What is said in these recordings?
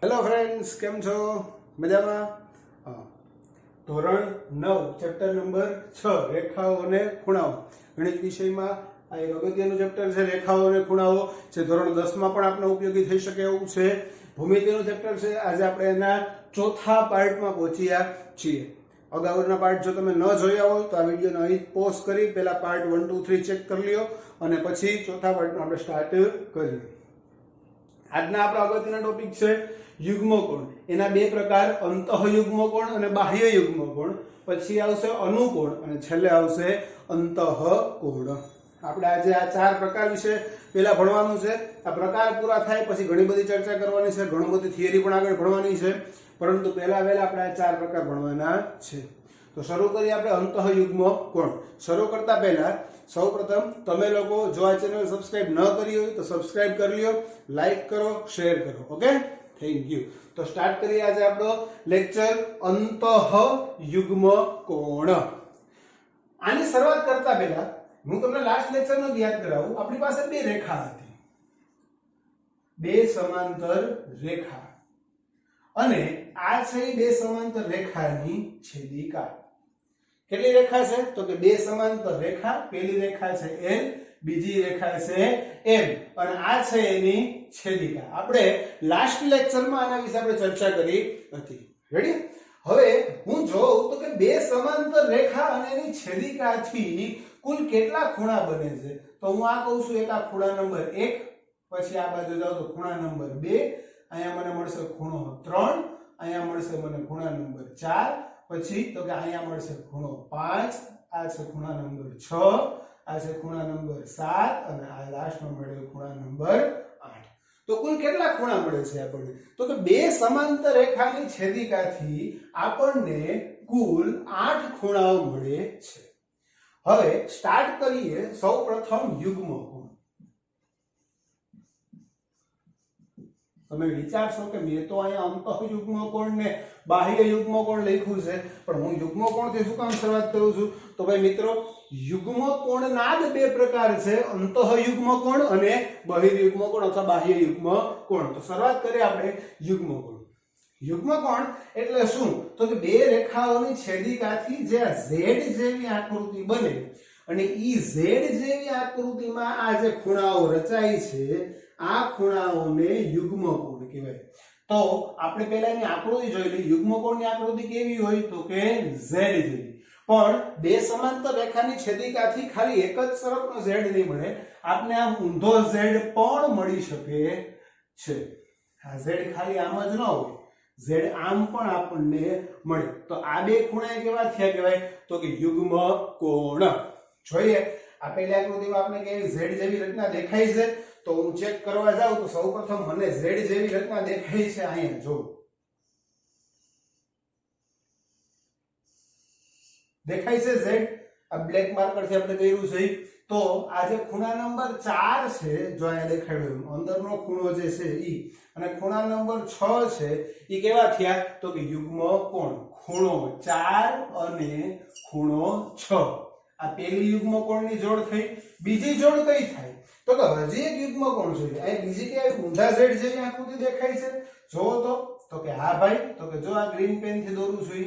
Hello friends, કેમ છો? મજામાં? હા. ધોરણ 9 ચેપ્ટર નંબર 6 રેખાઓ અને ખૂણાઓ. ગણિત વિષયમાં આ એક અગત્યનું ચેપ્ટર છે, રેખાઓ અને ખૂણાઓ, જે ધોરણ 10 માં પણ આપને ઉપયોગી થઈ શકે એવું છે. ભૂમિતિનું ચેપ્ટર છે. આજે આપણે એના ચોથા પાર્ટમાં પહોંચ્યા છીએ. અગાઉના પાર્ટ જો તમે ન જોયા હોય તો આ વિડીયોને અહીં પોઝ કરી પહેલા પાર્ટ 1 2 3 ચેક કરી લ્યો અને પછી ચોથા પાર્ટમાં આપણે સ્ટાર્ટ કરીએ. આજના આપણા અગત્યના ટોપિક છે યુગ્મકોણ. એના બે પ્રકાર, અંતઃયુગ્મકોણ અને બાહ્ય યુગ્મકોણ. પછી આવશે અનુકોણ અને છેલ્લે આવશે અંતઃકોણ. આપણે આજે આ ચાર પ્રકાર વિશે પહેલા ભણવાનું છે. આ પ્રકાર પૂરા થાય પછી ઘણી બધી ચર્ચા કરવાની છે, ઘણી બધી થિયરી પણ આગળ ભણવાની છે, પરંતુ પહેલા આપણે આ ચાર પ્રકાર ભણવાના છે. તો શરૂ કરીએ આપણે અંતઃયુગ્મકોણ. શરૂ કરતા પહેલા સૌપ્રથમ તમે લોકો જો આ ચેનલ સબસ્ક્રાઇબ ન કરી હોય તો સબસ્ક્રાઇબ કરી લ્યો, લાઈક કરો, શેર કરો. Okay, thank you. તો સ્ટાર્ટ કરીએ આજે આપણો લેક્ચર અંતઃયુગ્મકોણ. આની શરૂઆત કરતા પહેલા હું તમને લાસ્ટ લેક્ચરનો યાદ કરાવું. આપણી પાસે બે રેખા હતી, બે સમાંતર રેખા, અને આ છે બે સમાંતર રેખાની છેદિકા. કેટલી રેખા છે? તો કે બે સમાંતર રેખા. પહેલી રેખા છે L, બીજી રેખા છે M, અને આ છે એની છેદિકા. આપણે લાસ્ટ લેક્ચરમાં આના વિશે આપણે ચર્ચા કરી હતી. રેડી? હવે હું જોઉં તો કે બે સમાંતર રેખા અને એની છેદિકાથી કુલ કેટલા ખૂણા બને છે. તો હું આ કહું છું, એક આ ખૂણા નંબર 1, પછી આ બાજુ જાવ તો ખૂણા નંબર 2, અહીંયા મને મળશે ખૂણો 3, અહીંયા મળશે મને ખૂણા નંબર 4, પછી તો કે અહીંયા મળશે ખૂણો 5, આ છે ખૂણા નંબર 6, આ છે ખૂણા નંબર 7, અને આ લાસ્ટમાં મળે ખૂણા નંબર 8. તો કુલ કેટલા ખૂણા મળે છે આપણને? તો કે બે સમાંતર રેખાની છેદિકાથી આપણને કુલ 8 ખૂણાઓ મળે છે. હવે સ્ટાર્ટ કરીએ સૌપ્રથમ યુગ્મકોણ. તમે વિચારશો કે મેં તો અહીંયા અંતઃયુગ્મકોણ ને બાહ્ય યુગ્મકોણ લખ્યું છે, પણ હું યુગ્મકોણથી શું કામ શરૂઆત કરું છું? તો ભાઈ મિત્રો, યુગ્મકોણના જ બે પ્રકાર છે, અંતઃયુગ્મકોણ અને બહિર્યુગ્મકોણ અથવા બાહ્ય યુગ્મકોણ. તો શરૂઆત કરીએ આપણે યુગ્મકોણ. યુગ્મકોણ એટલે શું? તો કે બે રેખાઓની છેદિકાથી જે Z જેવી આકૃતિ બને, અને ઈ Z જેવી આકૃતિમાં આ જે ખૂણાઓ રચાય છે, આ ખૂણાઓને યુગ્મકોણ કહેવાય. તો આપણે પહેલા એની આકૃતિ જોઈ લઈએ. યુગ્મકોણની આકૃતિ કેવી હોય? તો કે Z જેવી. પણ બે સમાંતર રેખાની છેદિકાથી ખાલી એક જ તરફનો Z નહીં મળે, આપને આમ ઊંધો Z પણ મળી શકે છે. આ Z ખાલી આમ જ ન હોય, Z આમ પણ આપણને મળે. તો આ બે ખૂણા કેવા થયા કહેવાય? તો કે યુગ્મકોણ. જોઈએ આ પહેલી આકૃતિમાં આપણે કેવી Z જેવી રચના દેખાય છે. તો હું ચેક કરવા જાઉં તો સૌપ્રથમ મને Z જેવી રચના દેખાય છે. અહીંયા જો દેખાય છે Z, આ બ્લેક માર્કર થી આપણે કર્યું છે. તો આ જે ખૂણા નંબર 4 છે, જો અહીંયા દેખાડ્યું અંદરનો ખૂણો જે છે ઈ, અને ખૂણા નંબર 6 છે, ઈ કેવા થયા? તો કે યુગ્મકોણ. ખૂણો 4 અને ખૂણો 6. આ પહેલી યુગ્મકોણની જોડ થઈ. બીજી જોડ કઈ થાય? તો કે હજી એક યુગ્મકોણ છે. આ બીજી કે ઊંધા Z જેવી આકૃતિ દેખાય છે. જોવો તો કે હા ભાઈ, તો કે જો આ ગ્રીન પેન થી દોરું છું,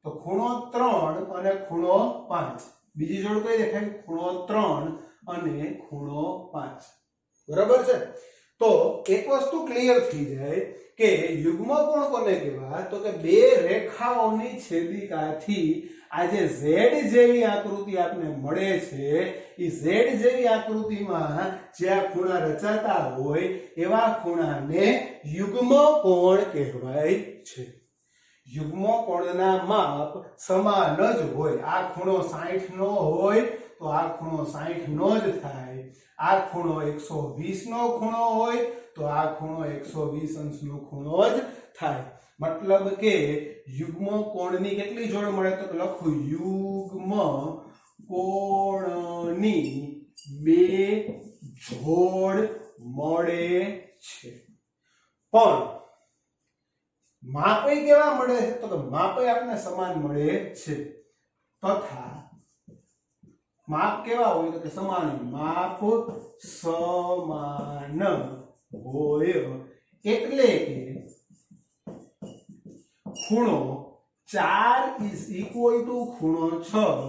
તો ખૂણો 3 અને ખૂણો 5. બીજી જોડ કઈ દેખાય? ખૂણો 3 અને ખૂણો 5. બરાબર છે? તો એક વસ્તુ ક્લિયર થઈ જાય કે યુગ્મકોણ કોને કહેવાય? તો કે બે રેખાઓની છેદિકાથી આ જે Z જેવી આકૃતિ આપને મળે છે, એ Z જેવી આકૃતિમાં જે આ ખૂણા રચાતા હોય એવા ખૂણાને યુગ્મકોણ કહેવાય છે. યુગ્મકોણના માપ સમાન જ હોય. આ ખૂણો 60 નો હોય તો આ ખૂણો 60 નો જ થાય. આ ખૂણો 120 નો ખૂણો હોય તો આ ખૂણો 120 અંશનો ખૂણો જ થાય. મતલબ કે યુગ્મકોણની કેટલી જોડ મળે? તો લખું યુગ્મકોણની બે જોડ મળે છે. પણ માપે કેવા મળે? તો કે માપે આપણને સમાન મળે છે. તથા માપ કેવા હોય? તો કે સમાન. માપ સમાન હોય એટલે કે ખૂણો 4 ઇઝ ઇક્વલ ટુ ખૂણો 6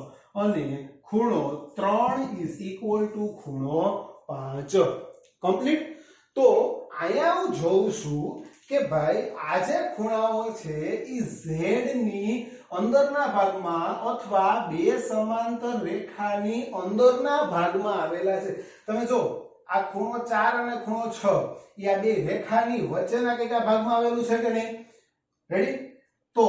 અને ખૂણો 3 ઇઝ ઇક્વલ ટુ ખૂણો 5 કમ્પ્લીટ। તો અહીંયા હું જોઉં છું કે ભાઈ આ જે ખૂણાઓ છે એ z ની અંદરના ભાગમાં અથવા બે સમાંતર રેખાની અંદરના ભાગમાં આવેલા છે। તમે જો આ ખૂણો 4 અને ખૂણો 6 એ આ બે રેખાની વચ્ચેના કયા ભાગમાં આવેલું છે કે નહીં? રેડી? તો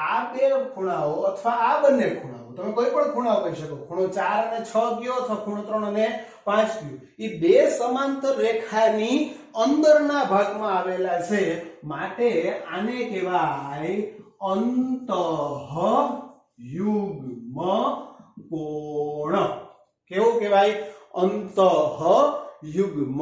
આ બે ખૂણાઓ અથવા આ બંને ખૂણાઓ તમે કોઈ પણ ખૂણાઓ કહી શકો, ખૂણો 4 અને 6 કયો અથવા ખૂણો 3 અને 5 કયો, એ બે સમાંતર રેખાની અંદરના ભાગમાં આવેલા છે, માટે આને કહેવાય અંતઃયુગ્મ કોણ। કેવું કહેવાય? અંતઃયુગ્મ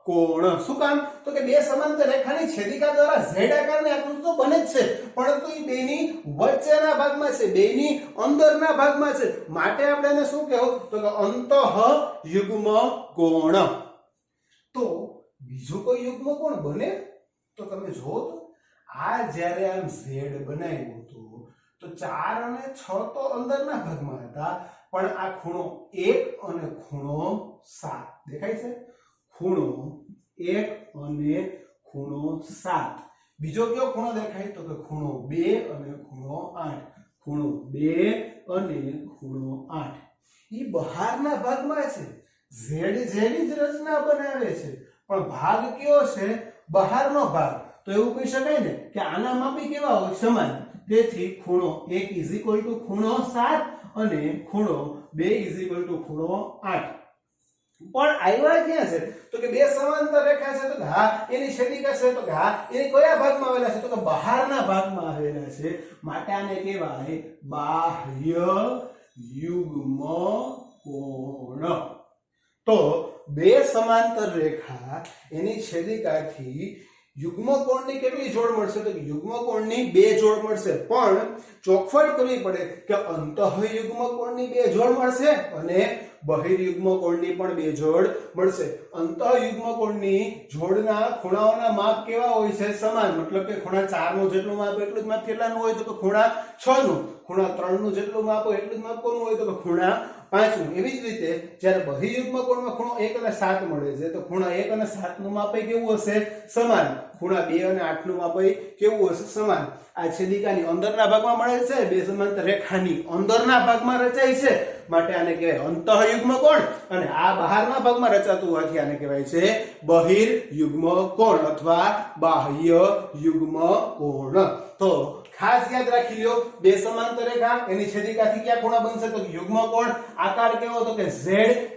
કોણ। શું કામ? તો કે બે સમાંતર રેખાની છેદિકા દ્વારા z આકારની આકૃતિ તો બને જ છે, પરંતુ એ બેની વચ્ચેના ભાગમાં છે, બેની અંદરના ભાગમાં છે, માટે આપણે એને શું કહેવું? તો કે અંતઃયુગ્મ કોણ। તો બીજું કોઈ યુગ્મ કોણ બને? તો તમે જુઓ તો આ જ્યારે આમ z બનાવ્યો હતો તો 4 અને 6 તો અંદરના ભાગમાં હતા, પણ આ ખૂણો 1 અને ખૂણો 7 દેખાય છે? ખૂણો 1 અને ખૂણો 7। બીજો કયો ખૂણો દેખાય? તો કે ખૂણો 2 અને ખૂણો 8। ખૂણો 2 અને ખૂણો 8 એ બહારના ભાગમાં છે, z જેવી જ રચના બનાવે છે, પણ ભાગ કયો છે? બહારનો ભાગ। તો એવું કહી શકાય ને કે આના માપી કેવા હોય? સમાન। તેથી ખૂણો 1 ઇઝ ઇક્વલ ટુ ખૂણો 7 અને ખૂણો 2 ઇઝ ઇક્વલ ટુ ખૂણો 8। પણ આવ્યા ક્યાં છે? તો કે બે સમાંતર રેખા છે, તો કે હા એની છેદિકા છે, તો કે હા એની કયા ભાગમાં આવેલા છે? તો કે બહારના ભાગમાં આવેલા છે, માટે આને કહેવાય બાહ્ય યુગ્મ કોણ। તો બે સમાંતર રેખા એની છેદિકાથી યુગ્મ કોણની કેટલી જોડ મળશે? તો યુગ્મ કોણની 2 જોડ મળશે, પણ ચોખવટ કરવી પડે કે અંતઃયુગ્મ કોણની 2 જોડ મળશે અને બહિર્યુગ્મ કોણની પણ 2 જોડ મળશે। અંતઃયુગ્મ કોણની જોડના ખૂણાઓના માપ કેવા હોય છે? સમાન। મતલબ કે ખૂણા 4 નું જેટલું માપ એટલું જ માપ કેટલાનું હોય? તો કે ખૂણા 6 નું। ખૂણા 3 નું જેટલું માપ હોય એટલું જ માપ કોનું હોય? તો કે ખૂણા 5 નું। એવી જ રીતે જ્યારે બહિર્યુગ્મ કોણમાં ખૂણો 1 અને 7 મળે છે, તો ખૂણા 1 અને 7 નું માપ કેવું હશે? સમાન। ખૂણા 2 અને 8 નું માપ કેવું હશે? સમાન। આ છેદિકાની અંદરના ભાગમાં મળે છે, બે સમાંતર રેખાની અંદરના ભાગમાં રચાય છે, માટે આને કહેવાય અંતઃયુગ્મ કોણ, અને આ બહારના ભાગમાં રચાતું હોવાથી આને કહેવાય છે બહિર્યુગ્મ કોણ અથવા બાહ્ય યુગ્મ કોણ। તો ખાસ યાદ રાખી લ્યો, બે સમાંતર રેખા એની છેદિકાથી કયા ખૂણા બનશે? તો યુગ્મ કોણ। આકાર કેવો? તો કે z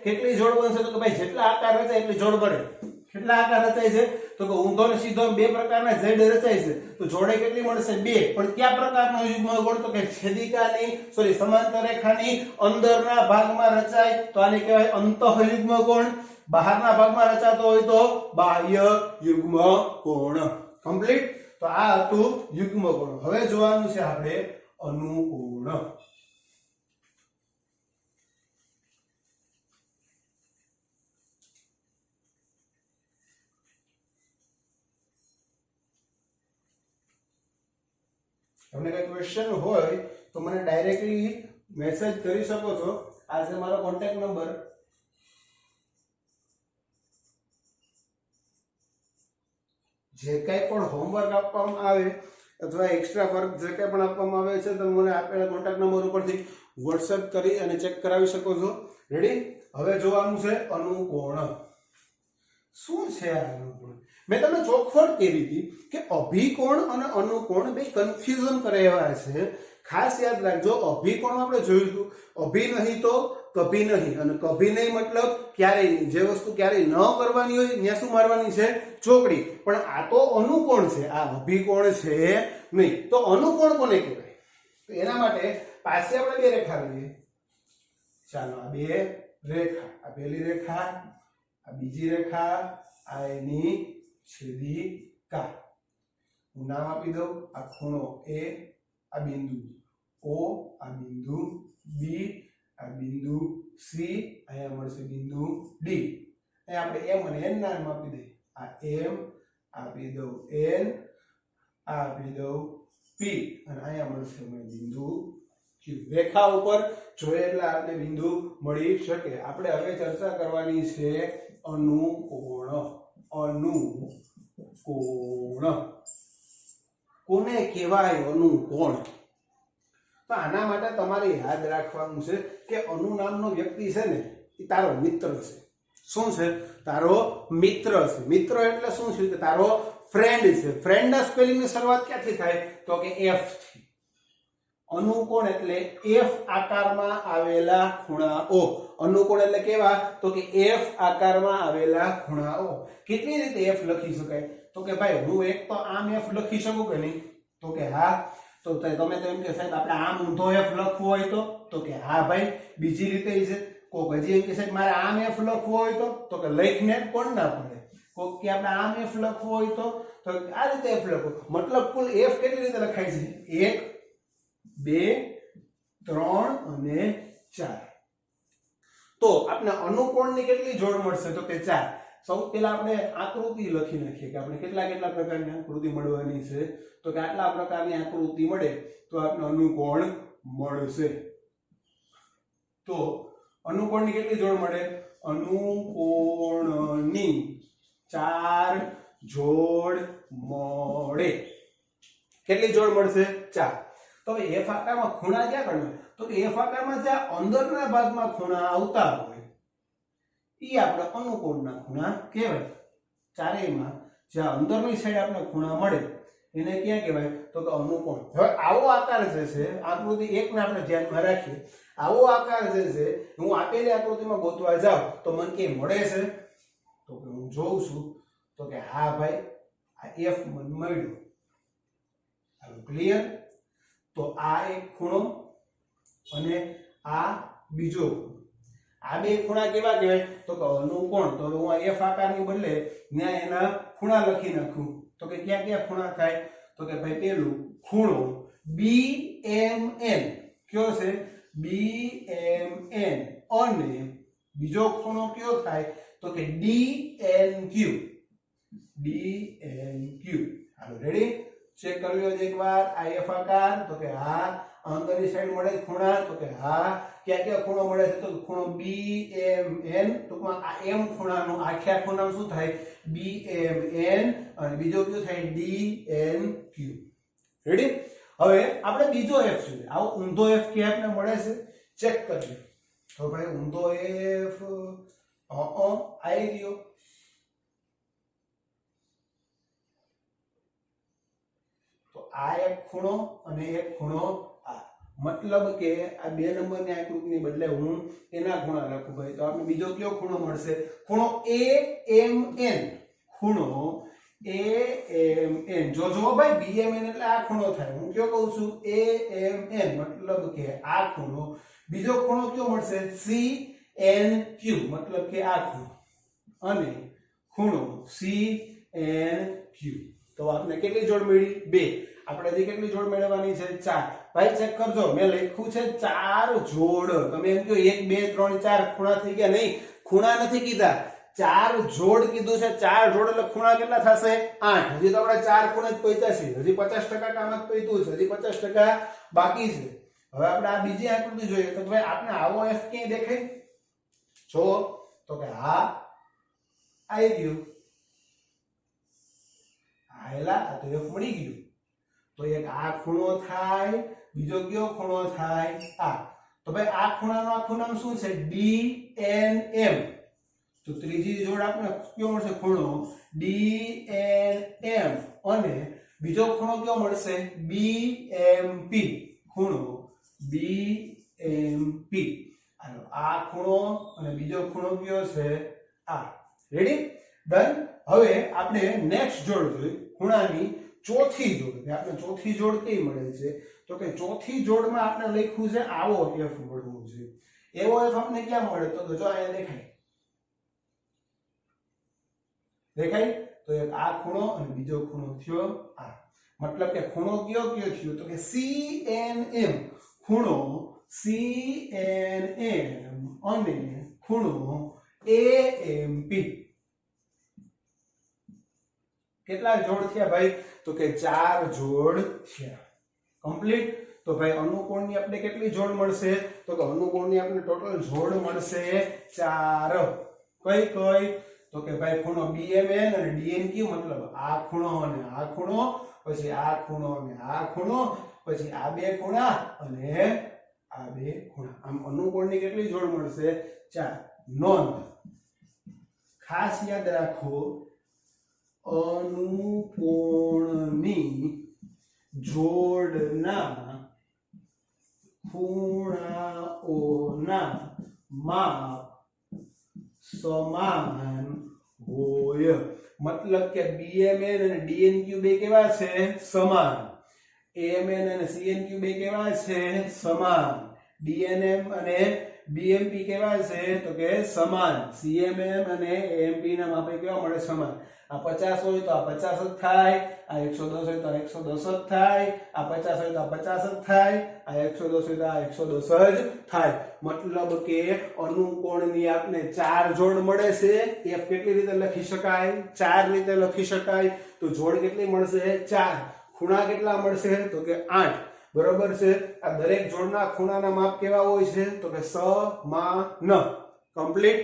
કેટલી જોડ બનશે? તો કે ભાઈ જેટલા આકાર રચાય એટલી જોડ બને। કેટલા આકાર રચાય છે? તો કે ઊંધો અને સીધો બે પ્રકારના z રચાય છે, તો જોડે કેટલી મળશે? 2। પણ કયા પ્રકારનો યુગ્મ કોણ? તો કે છેદિકાની સમાંતર રેખાની અંદરના ભાગમાં રચાય, તો આને કહેવાય અંતઃયુગ્મ કોણ। બહારના ભાગમાં રચાતો હોય તો બાહ્ય યુગ્મ કોણ। કમ્પ્લીટ। તો આ હતું યુગ્મ કોણ। હવે જોવાનું છે આપણે અનુકોણ। તમને કઈ ક્વેશ્ચન હોય તો મને ડાયરેક્ટલી મેસેજ કરી શકો છો। આ છે મારો કોન્ટેક્ટ નંબર। જે કંઈ પણ હોમવર્ક આપવામાં આવે અથવા એક્સ્ટ્રા વર્ક જે કંઈ પણ આપવામાં આવે છે, તમે મને આપેલા કોન્ટેક્ટ નંબર ઉપરથી વોટ્સએપ કરી અને ચેક કરાવી શકો છો। રેડી? હવે જોવાનું છે અનુકોણ। શું છે આ અનુકોણ? મેં તમને ચોખવટ કરી હતી કે અભિકોણ અને અનુકોણ બે કન્ફ્યુઝન કરે એવા છે। ખાસ યાદ રાખજો, અભિકોણ આપણે જોયું હતું, અભી નહીં તો કભી નહીં, અને કભી નહીં મતલબ ક્યારેય નહીં। જે વસ્તુ ક્યારેય ન કરવાની હોય ત્યાં શું મારવાની છે? ચોકડી। પણ આ તો અનુકોણ છે, આ અભિકોણ છે નહીં। તો અનુકોણ કોને કહેવાય? તો એના માટે પાસે આપણે બે રેખા લઈએ। ચાલો આ બે રેખા, આ પહેલી રેખા, આ બીજી રેખા, આ એની છેદિકા। હું નામ આપી દઉં, આ ખૂણો A, આ બિંદુ O, આ બિંદુ B, આ બિંદુ C, અહીંયા મળશે બિંદુ D। અહીંયા આપણે M અને N નામ આપી દઈએ। આ m આપી દઉં n આપી દઉં p અને અહીંયા મળશે મને બિંદુ q. રેખા ઉપર જોઈએ એટલે આપણે બિંદુ મળી શકે. આપણે હવે ચર્ચા કરવાની છે અનુકોણ. અનુકોણ કોને કહેવાય? અનુકોણ. તો આના માટે તમારે યાદ રાખવાનું છે કે અનુ નામનો વ્યક્તિ છે ને એ તારો મિત્ર છે. શું છે? તારો મિત્ર છે. મિત્ર એટલે શું છે? કે તારો ફ્રેન્ડ છે. ફ્રેન્ડ ના સ્પેલિંગ ની શરૂઆત ક્યાંથી થાય? તો કે f થી. અનુકોણ એટલે f આકારમાં આવેલા ખૂણાઓ. અનુકોણ એટલે કેવા? તો કે f આકારમાં આવેલા ખૂણાઓ. કેટલી રીતે f લખી શકાય? તો કે ભાઈ હું એક તો આમ f લખી શકું કે નહીં? તો કે હા. તો તમે તો એમ કે સાહેબ આપણે આમ ઊંધો f લખવો હોય તો કે હા ભાઈ. બીજી રીતે છે કોક હજી એમ કે સાહેબ મારે આમ f લખવો હોય તો કે લખીને કોણ ના પડે. કોક કે આપણે આમ f લખવો હોય તો આ રીતે f લખો. મતલબ કુલ f કેટલી રીતે લખાય છે? 1 2 3 અને 4. તો આપણે અનુકોણની કેટલી જોડ મળશે? તો કે 4. સૌથી પહેલા આપણે આકૃતિ લખી નાખીએ કે આપણે કેટલા પ્રકારની આકૃતિ મળવાની છે. તો કે આટલા પ્રકારની આકૃતિ મળે તો આપણે અનુકોણ મળશે. તો અનુકોણની કેટલી જોડ મળે? અનુકોણની 4 જોડ મળે. કેટલી જોડ મળશે? 4. તો હવે f આકારમાં ખૂણા ક્યાં કાઢવા? તો કે f આકારમાં જે અંદરના ભાગમાં ખૂણા આવતા હોય ઈ આપણે અનુકોણના ખૂણા કહેવાય. ચારેયમાં જે અંદરની સાઈડ આપણે ખૂણા મળે એને ક્યાં કહેવાય? તો કે અનુકોણ. હવે આવો આકાર જે છે આકૃતિ 1 ને આપણે ધ્યાનમાં રાખીએ. આવો આકાર જે છે હું આપેલી આકૃતિમાં ગોતવા જાઉં તો મને કે મળે છે? તો કે હું જોઉં છું તો કે હા ભાઈ આ f મને મળ્યો. હાલો ક્લિયર? તો આ એક ખૂણો અને આ બીજો ખૂણો. આ બે ખૂણા કેવા કહેવાય? તો કે અનુકોણ. તો હું આ f આકારની બદલે ત્યાં એના ખૂણા લખી નાખું તો કે ક્યાં ક્યાં ખૂણા થાય? તો કે ભાઈ પેલું ખૂણો BMN કયો છે? BMN. અને બીજો ખૂણો કયો થાય? તો કે DNQ. DNQ. હાલો રેડી? ચેક કરી લો એકવાર. આ f આકાર તો કે હા. અંદરની સાઈડ મળે ખૂણા તો કે હા. ક્યાં ક્યાં ખૂણો મળે છે? તો ખૂણો BMN. ટૂંકમાં આ m ખૂણાનો આખા ખૂણાનું શું થાય? BMN. અને બીજો કયો થાય? DNQ. રેડી? હવે આપણે બીજો f જોઈએ. આવો ઊંધો f કે આપને મળે છે? ચેક કરીએ. તો ભાઈ ઊંધો f આવી ગયો. તો આ એક ખૂણો અને એક ખૂણો આ. મતલબ કે આ 2 નંબરની આકૃતિની બદલે હું એના ખૂણા લખું ભાઈ તો આપણે બીજો કયો ખૂણો મળશે? ખૂણો AMN. ખૂણો AMN. જો ભાઈ BMN એટલે આ ખૂણો થાય. હું કયો કહું છું? AMN. મતલબ કે આ ખૂણો. બીજો ખૂણો કયો મળશે? CNQ. મતલબ કે આ ખૂણો. અને ખૂણો CNQ. તો આપણે કેટલી જોડ મળી? 2. આપણે હજી કેટલી જોડ મેળવવાની છે? 4. ભાઈ ચેક કરજો મેં લખ્યું છે 4 જોડ. તમે એમ કહો 1 2 3 4 ખૂણા થઈ ગયા? નહીં, ખૂણા નથી કીધા, 4 જોડ કીધું છે. 4 જોડ એટલે ખૂણા કેટલા થશે? 8. હજી તો આપણે 4 ખૂણે જ પહોંચ્યા છે. હજી 50% કામ જ પહોંચ્યું છે. હજી 50% બાકી છે. હવે આપણે આ બીજી આકૃતિ જોઈએ તો ભાઈ આપણે આવો f ક્યાં દેખાય? જો તો કે હા આવી ગયું. હાયલા આ તો f મળી ગયું. તો એક આ ખૂણો થાય, બીજો કયો ખૂણો થાય? આ. તો ભાઈ આ ખૂણાનું આખું નામ શું છે? DNM. તો ત્રીજી જોડ આપણે કયો મળશે? ખૂણો DNM. અને બીજો ખૂણો કયો મળશે? BMP. ખૂણો BMP. આ ખૂણો અને બીજો ખૂણો કયો છે? આ. રેડી? ડન. હવે આપણે નેક્સ્ટ જોડ જોઈએ, ખૂણાની ચોથી જોડ. આપણે ચોથી જોડ કઈ મળે છે? તો કે ચોથી જોડમાં આપણે લખ્યું છે આવો f મળવો છે. એવો f આપણે ક્યાં મળે? તો જો અહીંયા દેખાય. દેખાય? તો એક આ ખૂણો અને બીજો ખૂણો થયો આ. મતલબ કે ખૂણો કયો કયો થયો? તો કે CNM. ખૂણો CNM અને ખૂણો AMP. કેટલા જોડ થયા ભાઈ? તો કે 4 જોડ થયા. કમ્પ્લીટ. તો ભાઈ અનુકોણની આપણે કેટલી જોડ મળશે? તો કે અનુકોણની આપણે ટોટલ જોડ મળશે 4. કઈ કઈ? તો કે ભાઈ ખૂણો BMN અને DNQ, મતલબ આ ખૂણો અને આ ખૂણો, પછી આ ખૂણો અને આ ખૂણો, પછી આ બે ખૂણા અને આ બે ખૂણા. આમ અનુકોણની કેટલી જોડ મળશે? 4. નોંધ ખાસ યાદ રાખો, અનુકોણની જોડના ખૂણાઓના માપ સમાન હોય. મતલબ કે BMN અને DNQ બે કેવા છે? સમાન. AMN અને CNQ બે કેવા છે? સમાન. DNM અને BMP કેવા છે? તો કે સમાન. CMM અને AMP ના માપે કેવા મળે? સમાન. આ 50 હોય તો આ 50 જ થાય, આ 110 હોય તો આ 110 જ થાય, આ 50 હોય તો આ 50 જ થાય, આ 110 હોય તો આ 110 જ થાય. મતલબ કે અનુકોણની આપણે 4 જોડ મળે છે. F કેટલી રીતે લખી શકાય? 4 રીતે લખી શકાય. તો જોડ કેટલી મળશે? 4. ખૂણા કેટલા મળશે? તો કે 8. બરોબર છે. આ દરેક જોડના ખૂણાના માપ કેવા હોય છે? તો કે સમાન. કમ્પ્લીટ.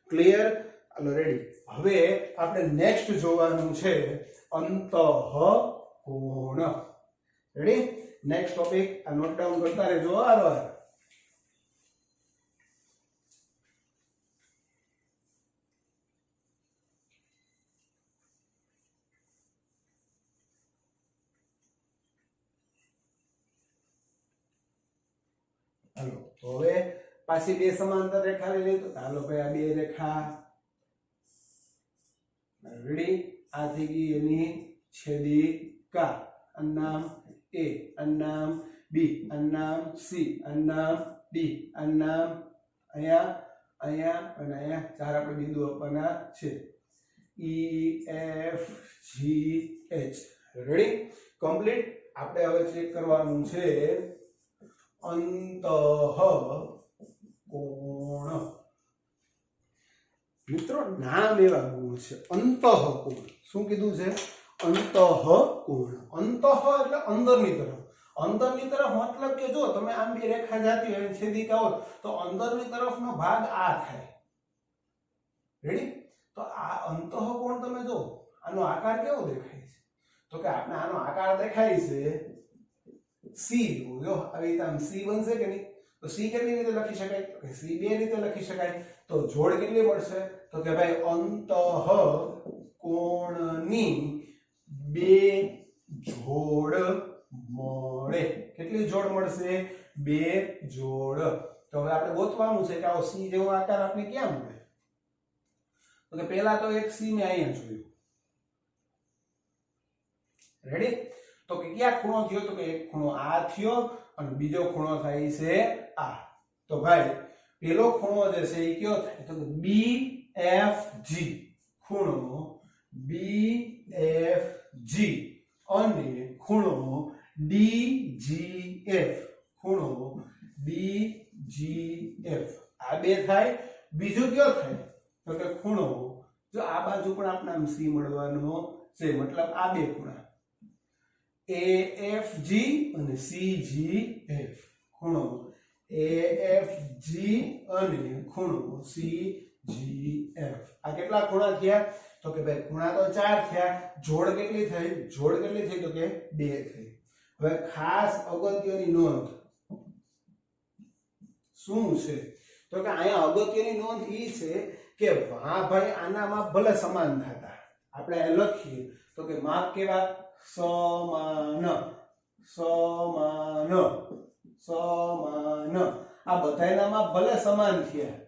ક્લિયર? હાલો રેડી. હવે આપણે નેક્સ્ટ જોવાનું છે અંતઃકોણ. રેડી? નેક્સ્ટ ટોપિક આ નોટ ડાઉન કરતા રહેજો. હાલો તો હવે પાછી બે સમાંતર રેખા લઈ તો હાલો ભાઈ આ બે રેખા. રેડી? આ થઈ ગઈ એની છેદિકા. અનામ A, અનામ B, અનામ C, અનામ D, અનામ અહીંયા, અહીંયા અને અહીંયા ચાર આપણે બિંદુ આપવાના છે. E, F, G, H. Ready? Complete. આપણે હવે ચેક કરવાનું છે અંતઃકોણ. મિત્રો નામ એવા ગુણ છે. અંતઃકોણ. શું કીધું છે? અંતઃકોણ. અંતઃ એટલે અંદરની તરફ. અંદરની તરફ મતલબ કે જો તમે આમ બે રેખા જાતી હોય છેદિકા હોય તો અંદરની તરફનો ભાગ આ થાય. રેડી? તો આ અંતઃકોણ તમે જો આનો આકાર કેવો દેખાય છે? તો કે આપણે આનો આકાર દેખાય છે C. જો આવી રીતે આમ C બનશે કે નહીં? તો C કેટલી રીતે લખી શકાય? તો કે C બે રીતે લખી શકાય. તો જોડ કેટલી મળશે? તો કે ભાઈ અંતઃકોણની બે જોડ મળે. કેટલી જોડ મળશે? બે જોડ. તો હવે આપણે ગોતવાનું છે કે આવો C જેવો આકાર આપણે ક્યાં મળે? તો કે પહેલા તો એક C મેં અહીંયા જોયું. રેડી? તો કે ક્યાં ખૂણો થયો? તો કે એક ખૂણો આ થયો અને બીજો ખૂણો થાય છે આ. તો ભાઈ પેલો ખૂણો જે છે એ કયો થાય? તો કે BFG. ખૂણો BFG અને ખૂણો DGF. ખૂણો DGF. આ બે થાય. બીજું કયો થાય? તો કે ખૂણો જો આ બાજુ પણ આપણે આમ C મળવાનો છે. મતલબ આ બે ખૂણા AFG અને CGF. ખૂણો AFG અને ખૂણો CGF. આ કેટલા ખૂણા થયા? તો કે ભાઈ ખૂણા તો 4 થયા. જોડ કેટલી થઈ? જોડ કેટલી થઈ? તો કે 2 થઈ. હવે ખાસ અગત્યની નોંધ શું છે? તો કે અહીંયા અગત્યની નોંધ ઈ છે કે વાહ ભાઈ આના માપ ભલે સમાન થતા આપણે અહીં લખીએ તો કે માપ કેવા? સમાન. સમાન. સમાન. આ બધાયના માપ ભલે સમાન થયા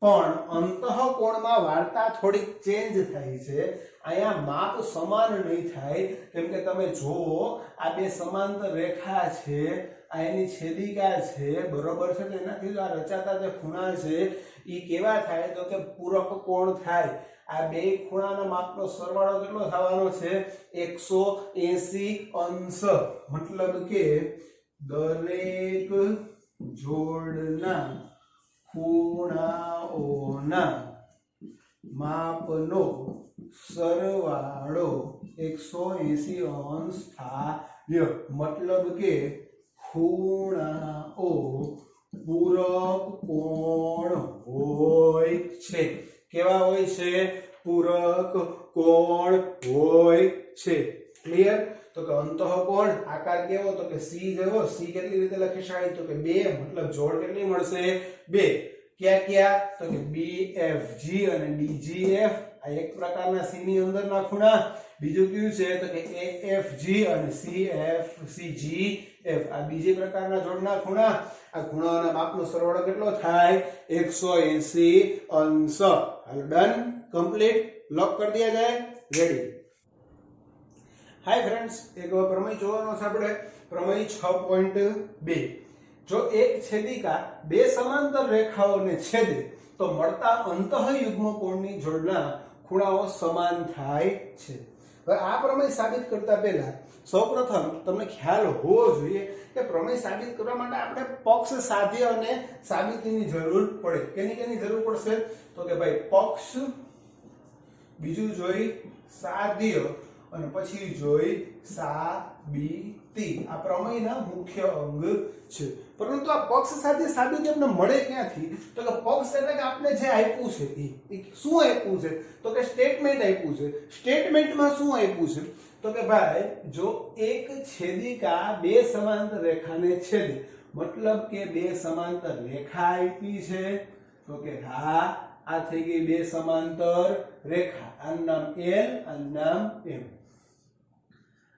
પણ અંતઃકોણમાં વાર્તા થોડીક ચેન્જ થાય છે. અહીંયા માપ સમાન નહીં થાય કેમ કે તમે જુઓ આ બે સમાંતર રેખા છે, આ એની છેદિકા છે. બરોબર છે? તો એનાથી આ રચાતા જે ખૂણા છે એ કેવા થાય? તો કે પૂરક કોણ થાય. આ બે ખૂણાના માપનો સરવાળો કેટલો થવાનો છે? 180 અંશ. મતલબ કે દરેક જોડના ખૂણાઓના માપનો સરવાળો 180 અંશ થાય, મતલબ કે ખૂણાઓ પૂરક કોણ હોય છે. કેવા હોય છે? પૂરક કોણ હોય છે. ક્લિયર? તો કે અંતઃકોણ આકાર કેવો? તો કે સી જેવો. સી કેટલી રીતે લખી શકાય? તો કે 2, મતલબ જોડ કેટલી મળશે? 2. ક્યાં ક્યાં? તો કે BFG અને DGF આ એક પ્રકારના સી ની અંદરના ખૂણા. બીજું કયું છે? તો કે AFG અને CGF આ બીજી પ્રકારના જોડના ખૂણા. આ ખૂણાઓના માપનો સરવાળો કેટલો થાય? 180 અંશ. હાલો ડન, કમ્પ્લીટ. લોક કરી દિયા જાય. રેડી. હાય ફ્રેન્ડ્સ, એક પ્રમેય જોવાનો છે આપણે. પ્રમેય 6.2. જો એક છેદિકા બે સમાંતર રેખાઓને છેદે તો મળતા અંતઃયુગ્મ કોણની જોડના ખૂણાઓ સમાન થાય છે. હવે આ પ્રમેય સાબિત કરતા પહેલા સૌપ્રથમ તમને ખ્યાલ હોવો જોઈએ કે પ્રમેય સાબિત કરવા માટે આપણે પક્ષ સાધ્ય અને સાબિતીની જરૂર પડે. કેની જરૂર પડશે? તો કે ભાઈ પક્ષ, બીજું જોઈ સાધ્ય અને પછી જોઈ સાબિતી. આ પ્રમેયના મુખ્ય અંગ છે. પરંતુ આ પક્ષ સાથે સાબિતી આપણે મળે ક્યાંથી? તો કે પક્ષ એટલે કે આપણે જે આપ્યું છે એ શું આપ્યું છે? તો કે સ્ટેટમેન્ટ આપ્યું છે. સ્ટેટમેન્ટમાં શું આપ્યું છે? તો કે ભાઈ જો એક છેદિકા બે સમાંતર રેખાને છેદે, મતલબ કે બે સમાંતર રેખા આપી છે. તો કે હા, આ થઈ ગઈ બે સમાંતર રેખા. આનું નામ L, આનું નામ M.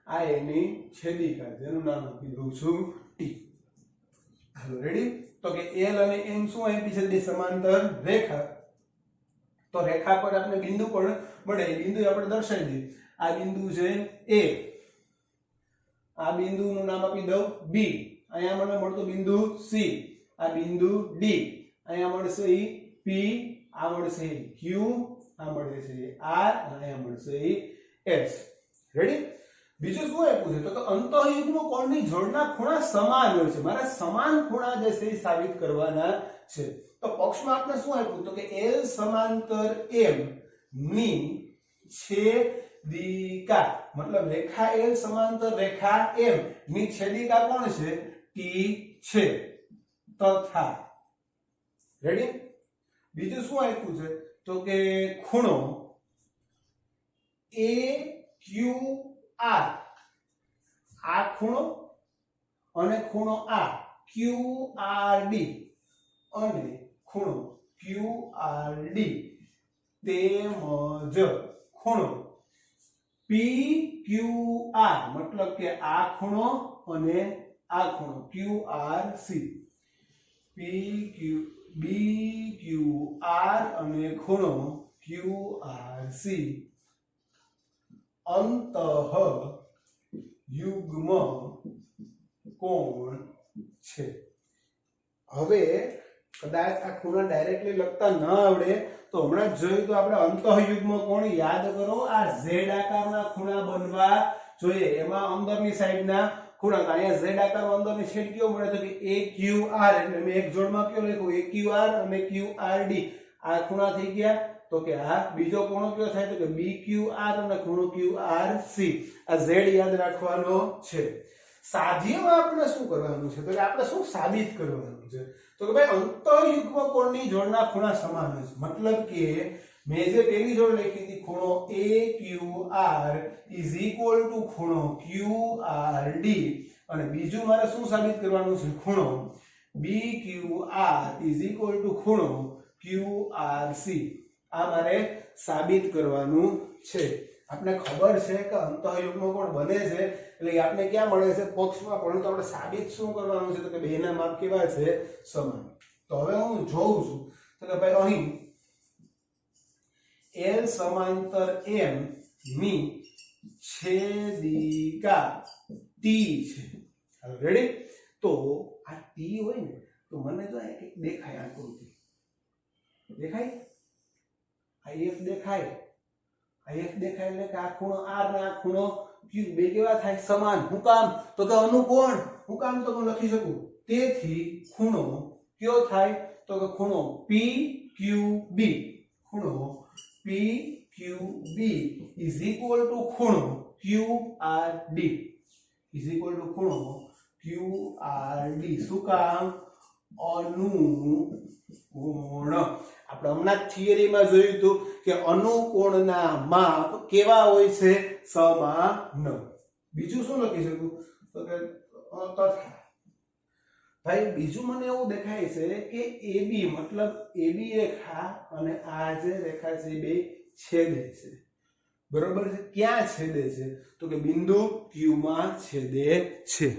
આ એની છેદિકા જેનું નામ આપી દઉં છું T. હાલો રેડી. તો કે L અને M શું આપી છે? બે સમાંતર રેખા. તો રેખા પર આપણે બિંદુ પણ મળે. એ બિંદુ આપણે દર્શાવી દઈએ. આ બિંદુ છે A, આ બિંદુનું નામ આપી દઉં B. અહીંયા મને મળતું બિંદુ C, આ બિંદુ D, અહીંયા મળશે P, આ મળશે Q, આ મળશે R, અહીંયા મળશે S. રેડી. બીજું શું આપ્યું છે? તો કે અંતઃયુગ્મ કોણની જોડના ખૂણા સમાન હોય છે. મારે સમાન ખૂણા જે છે એ સાબિત કરવાના છે. તો પક્ષમાં આપણે શું આપ્યું? તો કે L સમાંતર M ની છેદિકા, મતલબ રેખા L સમાંતર રેખા M ની છેદિકા કોણ છે? T છે. તથા રેડી. બીજું શું આપ્યું છે? તો કે ખૂણો AQR, આ ખૂણો અને ખૂણો આ QRD અને ખૂણો QRD તેમજ ખૂણો PQR, મતલબ કે આ ખૂણો અને આ ખૂણો QRC, BQR અને ખૂણો QRC અંતઃયુગ્મ કોણ છે. હવે કદાચ આ ખૂણા ડાયરેક્ટલી લખતા ન આવડે તો હમણાં જ જોયું તો આપણે અંતઃયુગ્મ કોણ યાદ કરો. આ Z આકારના ખૂણા બનવા જોઈએ. એમાં અંદરની સાઈડના ખૂણા. અહીંયા Z આકારમાં અંદરની સાઈડ કયો મળે? તો કે AQR. એટલે મેં એક જોડમાં કયો લખ્યો? AQR અને QRD. આ ખૂણા થઈ ગયા. તો કે આ બીજો ખૂણો કયો થાય? તો કે BQR અને ખૂણો QRC. આ Z યાદ રાખવાનો છે. સાધ્યમાં આપણે શું કરવાનું છે? તો કે આપણે શું સાબિત કરવાનું છે? તો કે ભાઈ અંતઃયુગ્મ કોણની જોડના ખૂણા સમાન છે. મતલબ કે મેં જે પેલી જોડ લખી હતી ખૂણો AQR ઇઝ ઇક્વલ ટુ ખૂણો QRD, અને બીજું મારે શું સાબિત કરવાનું છે? ખૂણો BQR ઇઝ ઇક્વલ ટુ ખૂણો QRC. આ મારે સાબિત કરવાનું છે. આપણે ખબર છે કે અંતઃયુગ્મ કોણ બને છે એટલે આપણે ક્યાં મળે છે? પક્ષમાં. પરંતુ આપણે સાબિત શું કરવાનું છે? તો કે બેના માપ કેવા છે? સમાન. તો હવે હું જોઉં છું તો કે ભાઈ અહીં L સમાંતર M ની છેદિકા T છે. રેડી. તો આ T હોય ને તો મને જો એક દેખાય આકૃતિ. દેખાય? આ F દેખાય. આ F દેખાય એટલે કે આ ખૂણો R ને આ ખૂણો Q બે કેવા થાય? સમાન. હું કામ? તો કે અનુકોણ. હું કામ? તો હું લખી શકું. તેથી ખૂણો કયો થાય? તો કે ખૂણો PQB. ખૂણો PQB QB is equal to ખૂણો QRD ઇઝ ઇક્વલ ટુ ખૂણો QRD. શું કામ? અનુકોણ. આપણે હમણાં થિયરીમાં જોયું હતું કે અનુકોણના માપ કેવા હોય છે? સમાન. બીજું શું લખી શકું? તો કે તથા. ભાઈ બીજું મને એવું દેખાય છે કે AB મતલબ AB રેખા અને આ જે રેખા છે બે છેદે છે. બરોબર છે? ક્યાં છેદે છે? તો કે બિંદુ Q માં છેદે છે.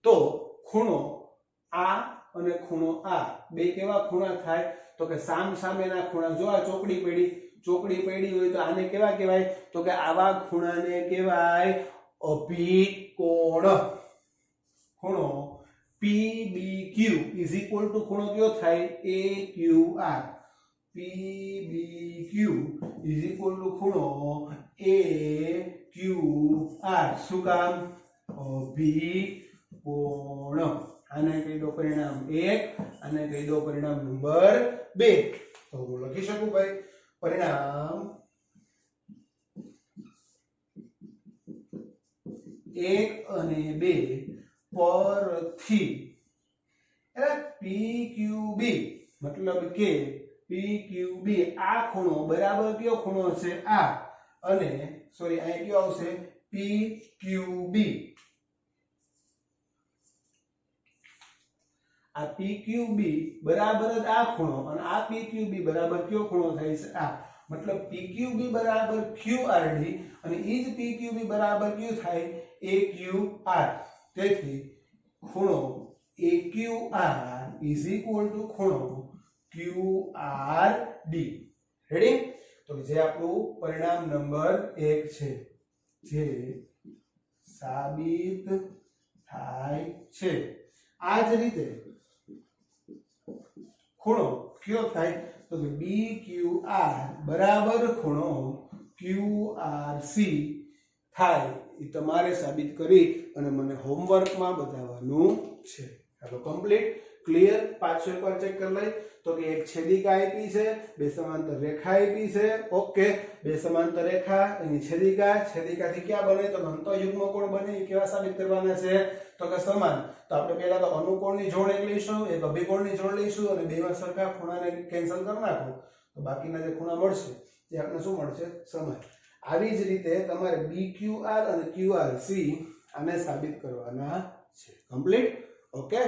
તો ખૂણો આ અને ખૂણો આ બે કેવા ખૂણા થાય? તો કે સામ સામેના ખૂણા. જો આ ચોકડી પડી હોય તો આને કેવા કહેવાય? તો કે આવા ખૂણાને કહેવાય અભિકોણ. ખૂણો PBQ ઇઝ ઇક્વલ ટુ ખૂણો કયો થાય? AQR. PBQ is equal to ખૂણો AQR. શું કામ? અભિકોણ. આને કહી દો પરિણામ 1, આને કહી દો પરિણામ નંબર 2. તો હું લખી શકું ભાઈ પરિણામ 1 અને 2 પરથી PQB મતલબ કે PQB આ ખૂણો બરાબર કયો ખૂણો છે? આ. અને સોરી અહીં કયો આવશે? PQB. આ PQB બરાબર જ આ ખૂણો અને આ PQB બરાબર કયો ખૂણો થાય છે? આ. મતલબ PQB બરાબર QRD અને ઈ જ PQB બરાબર કયું થાય? AQR. તેથી ખૂણો AQR ઇઝ ઇક્વલ ટુ ખૂણો QRD. રેડી? તો જે આપણું પરિણામ નંબર 1 છે જે સાબિત થાય છે. આ જ રીતે ખૂણો કયો થાય? તો કે BQR બરાબર ખૂણો QRC થાય. એ તમારે સાબિત કરી અને મને હોમવર્કમાં બતાવવાનું છે. ચાલો કમ્પ્લીટ ક્લિયર. પાછો એકવાર ચેક કરી લઈ તો કે એક છેદિકા આપી છે, બે સમાંતર રેખા આપી છે. ઓકે, બે સમાંતર રેખા એની છેદિકાથી ક્યાં બને? તો અંતઃયુગ્મ કોણ બને. એ કેવા સાબિત કરવાના છે? તો કે સમાન. તો આપણે પહેલા તો અનુકોણની જોડ એક લઈશું, એક અભિકોણની જોડ લઈશું અને બેમાં સરખા ખૂણાને કેન્સલ કરી નાખો તો બાકીના જે ખૂણા મળશે તે આપણે શું મળશે? સમાન. આવી જ રીતે તમારે BQR અને QRC આને સાબિત કરવાના છે. કમ્પ્લીટ. ઓકે.